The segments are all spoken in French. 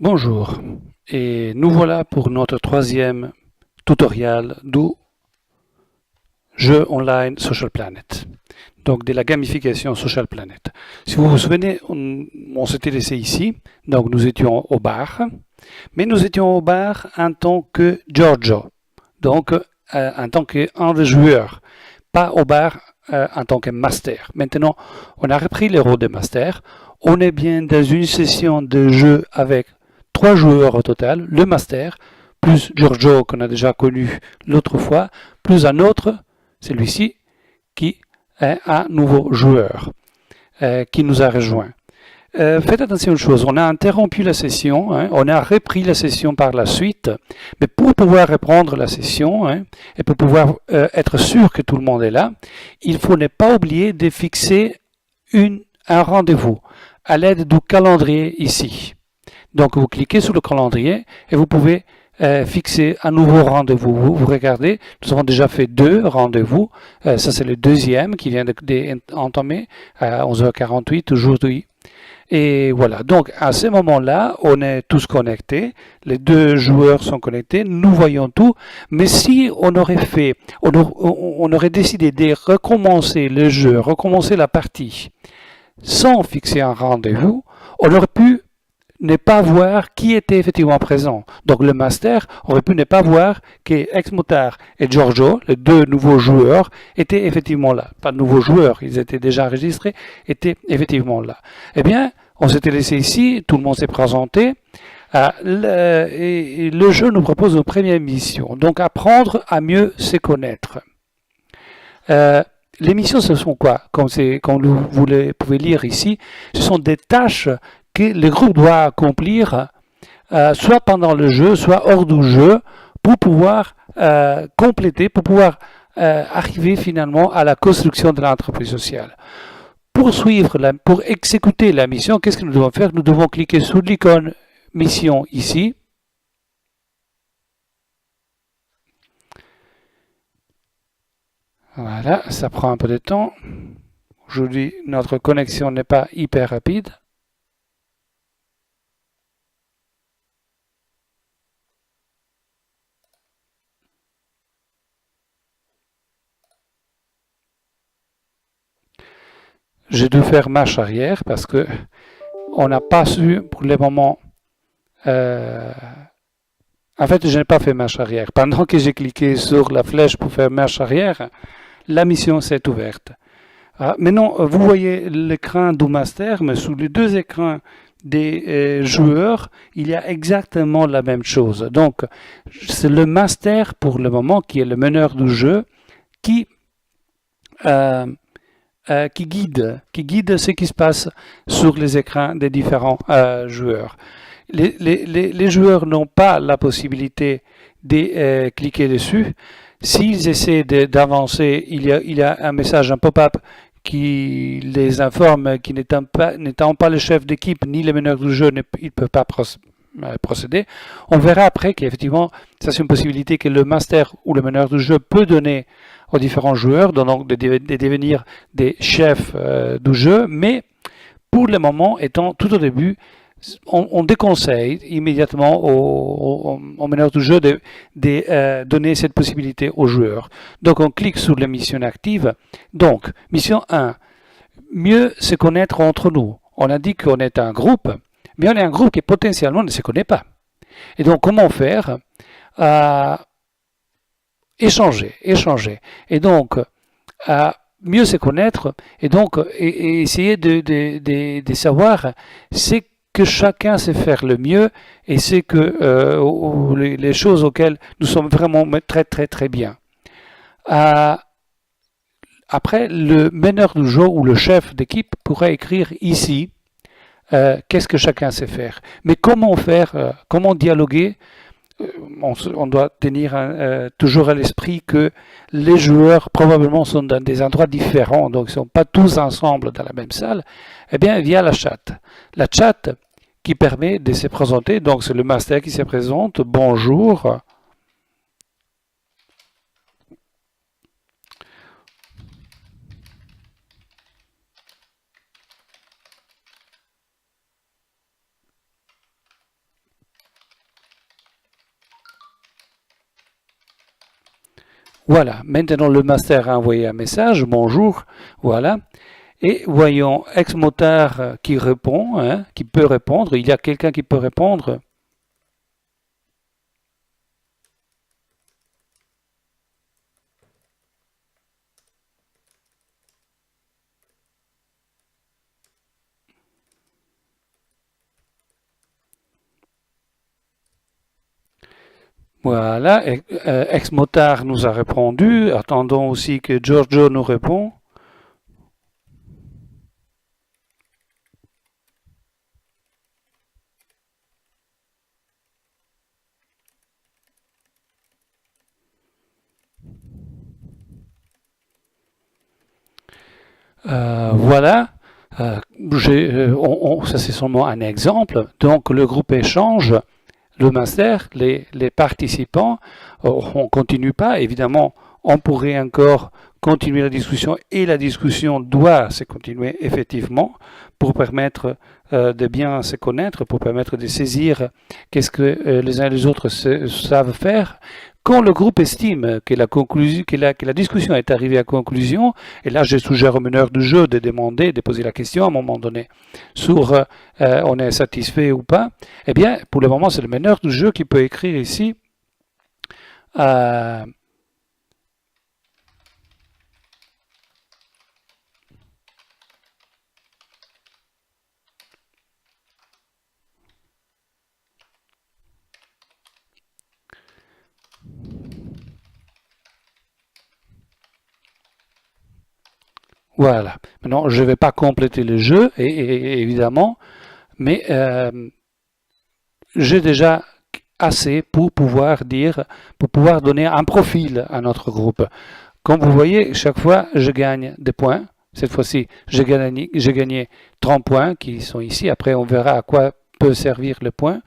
Bonjour, et nous voilà pour notre troisième tutoriel du jeu online Social Planet, donc de la gamification Social Planet. Si vous vous souvenez, on s'était laissé ici, donc nous étions au bar, mais nous étions au bar en tant que Giorgio, donc en tant qu'un des joueurs, pas au bar en tant que master. Maintenant, on a repris les rôles de master, on est bien dans une session de jeu avec trois joueurs au total, le master, plus Giorgio qu'on a déjà connu l'autre fois, plus un autre, celui-ci, qui est un nouveau joueur qui nous a rejoint. Faites attention à une chose, on a interrompu la session, hein, on a repris la session par la suite, mais pour pouvoir reprendre la session hein, et pour pouvoir être sûr que tout le monde est là, il faut ne pas oublier de fixer un rendez-vous à l'aide du calendrier ici. Donc vous cliquez sur le calendrier et vous pouvez fixer un nouveau rendez-vous. Vous regardez, nous avons déjà fait deux rendez-vous. Ça c'est le deuxième qui vient d'entamer à 11h48 aujourd'hui. Et voilà, donc à ce moment-là, on est tous connectés, les deux joueurs sont connectés, nous voyons tout, mais si on aurait décidé de recommencer le jeu, recommencer la partie, sans fixer un rendez-vous, on aurait pu ne pas voir qui était effectivement présent. Donc le master aurait pu ne pas voir que Exmotar et Giorgio, les deux nouveaux joueurs, étaient effectivement là. Pas de nouveaux joueurs, ils étaient déjà enregistrés, étaient effectivement là. Eh bien, on s'était laissé ici, tout le monde s'est présenté. Et le jeu nous propose une première mission, donc apprendre à mieux se connaître. Euh, les missions, ce sont quoi? Comme vous pouvez lire ici, ce sont des tâches que le groupe doit accomplir soit pendant le jeu, soit hors du jeu, pour pouvoir compléter, pour pouvoir arriver finalement à la construction de l'entreprise sociale. Pour exécuter la mission, qu'est-ce que nous devons faire? Nous devons cliquer sur l'icône mission ici. Voilà, ça prend un peu de temps. Aujourd'hui, notre connexion n'est pas hyper rapide. J'ai dû faire marche arrière parce que on n'a pas su pour le moment. En fait, je n'ai pas fait marche arrière. Pendant que j'ai cliqué sur la flèche pour faire marche arrière, la mission s'est ouverte. Maintenant, vous voyez l'écran du master, mais sous les deux écrans des joueurs, il y a exactement la même chose. Donc, c'est le master pour le moment qui est le meneur du jeu qui qui guide ce qui se passe sur les écrans des différents joueurs. Les joueurs n'ont pas la possibilité de cliquer dessus. S'ils essaient d'avancer, il y a un message, un pop-up qui les informe qu'ils n'étant pas le chef d'équipe ni le meneur du jeu, ils ne peuvent pas procéder. On verra après qu'effectivement, ça c'est une possibilité que le master ou le meneur du jeu peut donner aux différents joueurs, donc de devenir des chefs du jeu, mais pour le moment, étant tout au début, on déconseille immédiatement au meneur du jeu de donner cette possibilité aux joueurs. Donc on clique sur la mission active. Donc, mission 1, mieux se connaître entre nous. On a dit qu'on est un groupe, mais on est un groupe qui potentiellement ne se connaît pas. Et donc comment faire? Échanger. Et donc, à mieux se connaître et donc essayer de savoir ce que chacun sait faire le mieux et c'est que les choses auxquelles nous sommes vraiment très bien. Euh, Après, le meneur du jeu ou le chef d'équipe pourrait écrire ici qu'est-ce que chacun sait faire. Mais comment faire, comment dialoguer on doit tenir toujours à l'esprit que les joueurs probablement sont dans des endroits différents, donc ils ne sont pas tous ensemble dans la même salle, eh bien via la chat. La chat qui permet de se présenter, donc c'est le master qui se présente, bonjour. Voilà, maintenant le master a envoyé un message, bonjour, voilà. Et voyons Exmotar qui répond, hein, qui peut répondre. Il y a quelqu'un qui peut répondre. Voilà, Exmotar nous a répondu. Attendons aussi que Giorgio nous répond. Voilà, ça c'est seulement un exemple. Donc le groupe échange, le master, les participants, on ne continue pas. Évidemment, on pourrait encore continuer la discussion et la discussion doit se continuer effectivement pour permettre de bien se connaître, pour permettre de saisir qu'est-ce que les uns et les autres savent faire. Quand le groupe estime que la discussion est arrivée à conclusion, et là je suggère au meneur du jeu de demander, de poser la question à un moment donné sur on est satisfait ou pas, eh bien pour le moment c'est le meneur du jeu qui peut écrire ici voilà. Maintenant, je ne vais pas compléter le jeu, évidemment, mais j'ai déjà assez pour pouvoir donner un profil à notre groupe. Comme vous voyez, chaque fois, je gagne des points. Cette fois-ci, j'ai gagné 30 points qui sont ici. Après, on verra à quoi peut servir le point.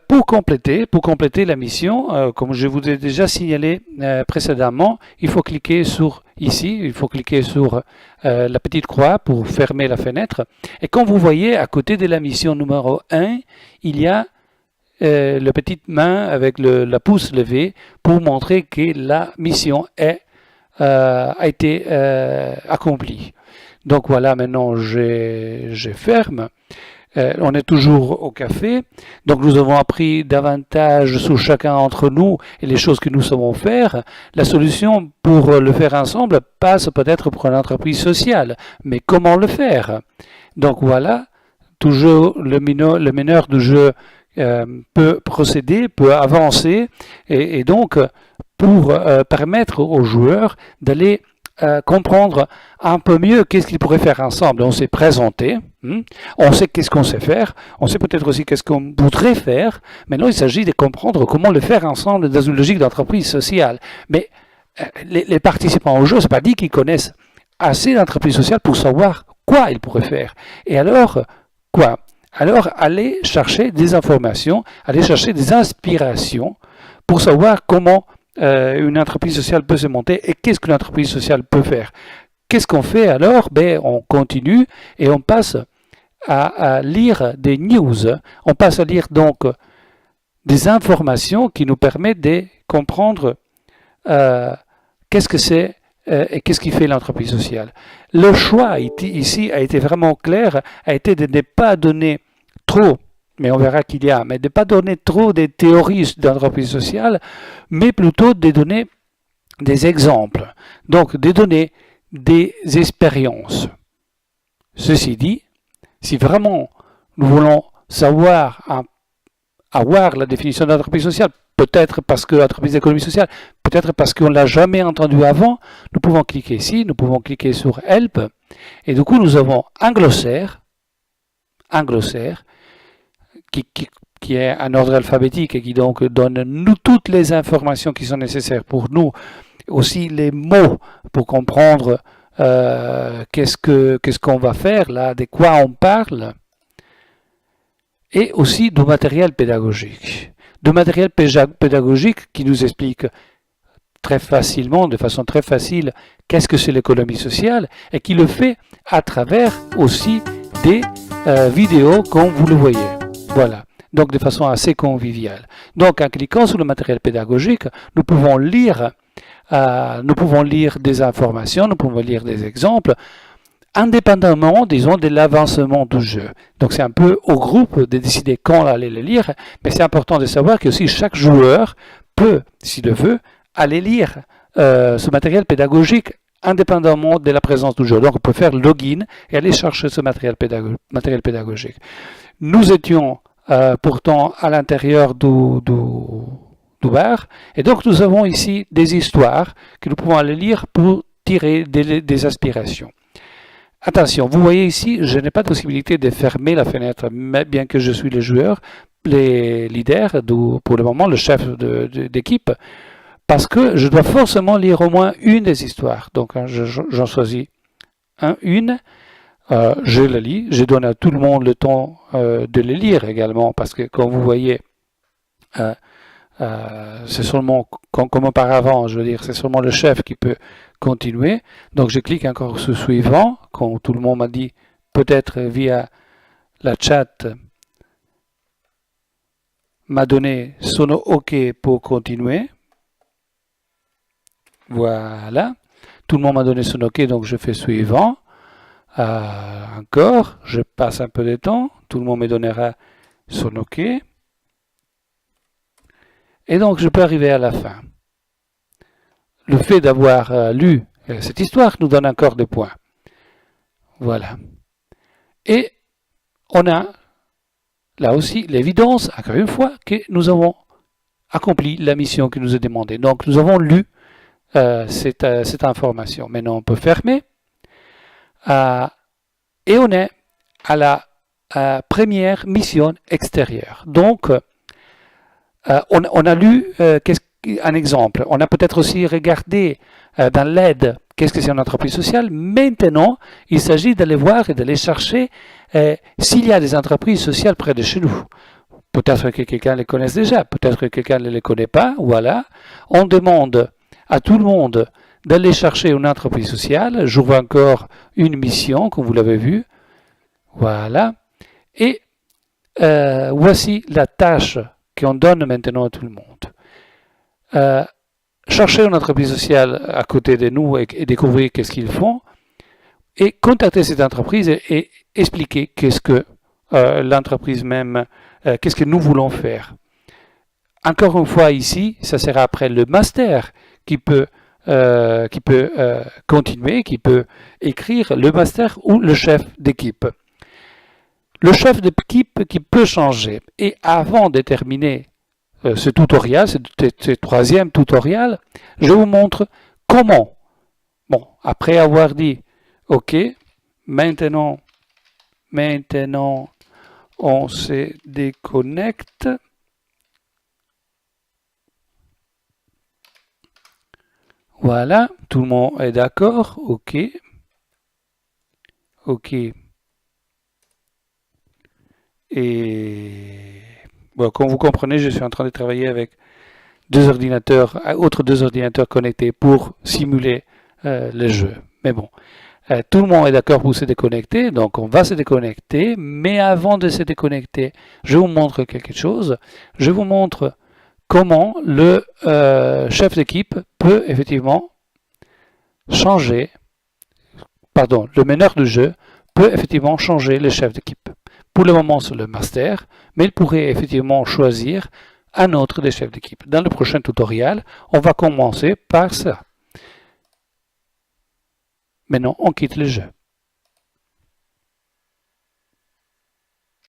Pour compléter la mission, comme je vous ai déjà signalé précédemment, il faut cliquer sur ici, il faut cliquer sur la petite croix pour fermer la fenêtre. Et comme vous voyez, à côté de la mission numéro 1, il y a la petite main avec la pouce levé pour montrer que la mission a été accomplie. Donc voilà, maintenant je ferme. On est toujours au café, donc nous avons appris davantage sur chacun d'entre nous et les choses que nous savons faire. La solution pour le faire ensemble passe peut-être pour une entreprise sociale, mais comment le faire? Donc voilà, toujours le meneur du jeu peut procéder, peut avancer, et donc pour permettre aux joueurs d'aller comprendre un peu mieux qu'est-ce qu'ils pourraient faire ensemble. On s'est présenté, on sait qu'est-ce qu'on sait faire, on sait peut-être aussi qu'est-ce qu'on voudrait faire. Maintenant, il s'agit de comprendre comment le faire ensemble dans une logique d'entreprise sociale. Mais les participants au jeu, c'est pas dit qu'ils connaissent assez d'entreprise sociale pour savoir quoi ils pourraient faire. Et alors, quoi? Alors, aller chercher des informations, aller chercher des inspirations pour savoir comment une entreprise sociale peut se monter et qu'est-ce qu'une entreprise sociale peut faire. Qu'est-ce qu'on fait alors? On continue et on passe à lire des news. On passe à lire donc des informations qui nous permettent de comprendre qu'est-ce que c'est et qu'est-ce qui fait l'entreprise sociale. Le choix ici a été vraiment clair, a été de ne pas donner trop, mais on verra qu'il y a, mais de ne pas donner trop des théories d'entreprise sociale, mais plutôt de donner des exemples, donc de donner des expériences. Ceci dit, si vraiment nous voulons avoir la définition d'entreprise sociale, peut-être parce que l'entreprise d'économie sociale, peut-être parce qu'on ne l'a jamais entendu avant, nous pouvons cliquer ici, nous pouvons cliquer sur Help, et du coup nous avons un glossaire qui est un ordre alphabétique et qui donc donne nous toutes les informations qui sont nécessaires pour nous, aussi les mots pour comprendre qu'est-ce qu'on va faire là, de quoi on parle, et aussi du matériel pédagogique. Du matériel pédagogique qui nous explique très facilement, de façon très facile, qu'est-ce que c'est l'économie sociale, et qui le fait à travers aussi des vidéos comme vous le voyez. Voilà, donc de façon assez conviviale. Donc en cliquant sur le matériel pédagogique, nous pouvons lire nous pouvons lire des informations, nous pouvons lire des exemples, indépendamment, disons, de l'avancement du jeu. Donc c'est un peu au groupe de décider quand aller le lire, mais c'est important de savoir que aussi chaque joueur peut, s'il le veut, aller lire ce matériel pédagogique indépendamment de la présence du jeu. Donc on peut faire login et aller chercher ce matériel pédagogique. Nous étions pourtant à l'intérieur du bar, et donc nous avons ici des histoires que nous pouvons aller lire pour tirer des aspirations. Attention, vous voyez ici, je n'ai pas de possibilité de fermer la fenêtre, mais bien que je suis le joueur, les leaders, pour le moment le chef d'équipe, parce que je dois forcément lire au moins une des histoires. Donc j'en choisis une, je la lis, je donne à tout le monde le temps de les lire également, parce que comme vous voyez, c'est seulement, comme auparavant, je veux dire, c'est seulement le chef qui peut continuer. Donc je clique encore sur suivant, quand tout le monde m'a dit, peut-être via la chat, m'a donné son OK pour continuer. Voilà. Tout le monde m'a donné son OK, donc je fais suivant. Encore, je passe un peu de temps, tout le monde me donnera son OK. Et donc je peux arriver à la fin. Le fait d'avoir lu cette histoire nous donne encore des points. Voilà. Et on a là aussi l'évidence, encore une fois, que nous avons accompli la mission qui nous est demandée. Donc nous avons lu cette information. Maintenant on peut fermer. Et on est à la première mission extérieure. Donc on a lu un exemple. On a peut-être aussi regardé dans l'aide qu'est-ce que c'est une entreprise sociale. Maintenant, il s'agit d'aller voir et d'aller chercher s'il y a des entreprises sociales près de chez nous. Peut-être que quelqu'un les connaisse déjà, peut-être que quelqu'un ne les connaît pas. Voilà. On demande à tout le monde d'aller chercher une entreprise sociale. J'ouvre encore une mission, comme vous l'avez vu. Voilà. Et voici la tâche qu'on donne maintenant à tout le monde. Chercher une entreprise sociale à côté de nous et découvrir qu'est-ce qu'ils font, et contacter cette entreprise et expliquer qu'est-ce que l'entreprise même, qu'est-ce que nous voulons faire. Encore une fois ici, ça sera après le master qui peut continuer, qui peut écrire le master ou le chef d'équipe. Le chef d'équipe qui peut changer. Et avant de terminer ce tutoriel, ce troisième tutoriel, je vous montre comment. Bon, après avoir dit OK, maintenant on se déconnecte. Voilà, tout le monde est d'accord. OK. OK. Et bon, comme vous comprenez, je suis en train de travailler avec autres deux ordinateurs connectés pour simuler le jeu. Mais bon, tout le monde est d'accord pour se déconnecter, donc on va se déconnecter. Mais avant de se déconnecter, je vous montre quelque chose. Je vous montre comment le chef d'équipe peut effectivement changer, pardon, le meneur du jeu peut effectivement changer le chef d'équipe. Pour le moment, c'est le master, mais il pourrait effectivement choisir un autre des chefs d'équipe. Dans le prochain tutoriel, on va commencer par ça. Maintenant, on quitte le jeu.